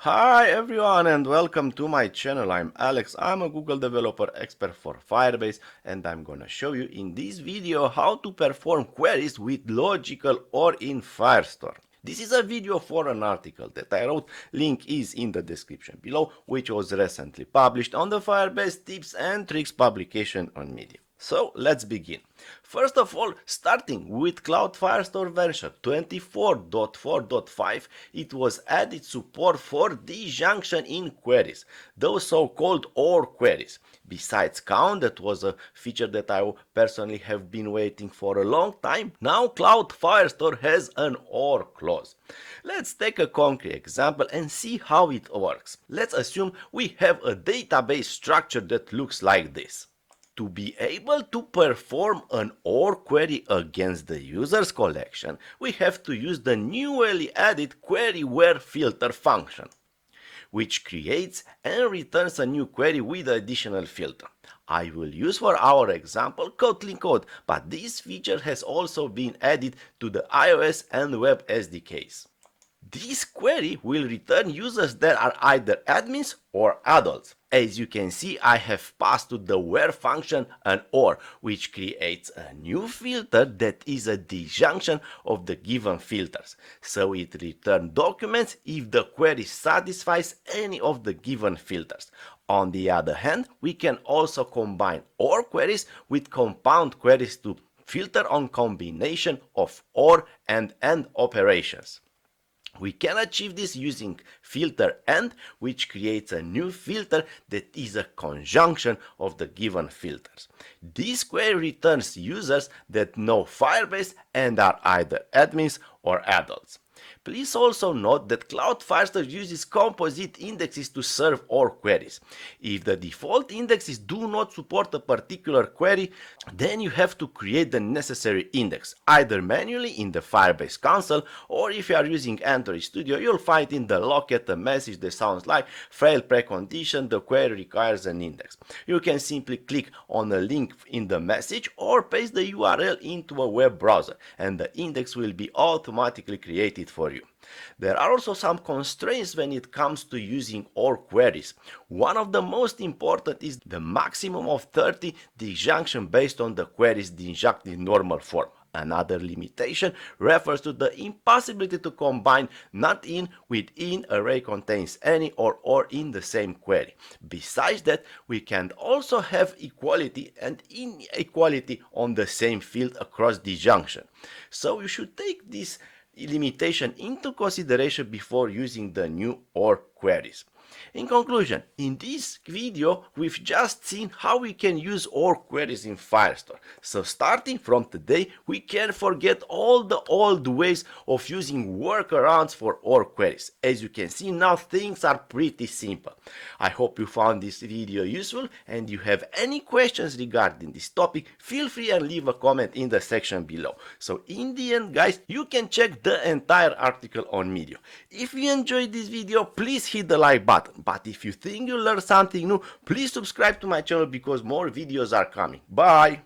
Hi everyone and welcome to my channel. I'm Alex. I'm a Google developer expert for Firebase and I'm gonna show you in this video how to perform queries with logical or in Firestore. This is a video for an article that I wrote, link is in the description below, which was recently published on the Firebase Tips and Tricks publication on Medium. So let's begin. First of all, starting with Cloud Firestore version 24.4.5, it was added support for disjunction in queries, those so-called OR queries. Besides count, that was a feature that I personally have been waiting for a long time. Now Cloud Firestore has an OR clause. Let's take a concrete example and see how it works. Let's assume we have a database structure that looks like this. To be able to perform an OR query against the user's collection, we have to use the newly added query_where_filter function, which creates and returns a new query with additional filter. I will use for our example Kotlin code, but this feature has also been added to the iOS and web SDKs. This query will return users that are either admins or adults. As you can see, I have passed to the where function an OR, which creates a new filter that is a disjunction of the given filters. So it returns documents if the query satisfies any of the given filters. On the other hand, we can also combine OR queries with compound queries to filter on combination of OR and AND operations. We can achieve this using filter AND, which creates a new filter that is a conjunction of the given filters. This query returns users that know Firebase and are either admins or adults. Please also note that Cloud Firestore uses composite indexes to serve OR queries. If the default indexes do not support a particular query, then you have to create the necessary index, either manually in the Firebase console, or if you are using Android Studio, you'll find in the locket a message that sounds like failed precondition, the query requires an index. You can simply click on a link in the message or paste the URL into a web browser, and the index will be automatically created for you. There are also some constraints when it comes to using OR queries. One of the most important is the maximum of 30 disjunction based on the query's disjunct in normal form. Another limitation refers to the impossibility to combine not in with in array contains any or in the same query. Besides that, we can also have equality and inequality on the same field across disjunction. So you should take this limitation into consideration before using the new OR queries. In conclusion, in this video we've just seen how we can use OR queries in Firestore. So starting from today we can forget all the old ways of using workarounds for OR queries. As you can see, now things are pretty simple. I hope you found this video useful, and you have any questions regarding this topic, feel free and leave a comment in the section below. So in the end guys, you can check the entire article on Medium. If you enjoyed this video, please hit the like button. But if you think you learned something new, please subscribe to my channel because more videos are coming. Bye!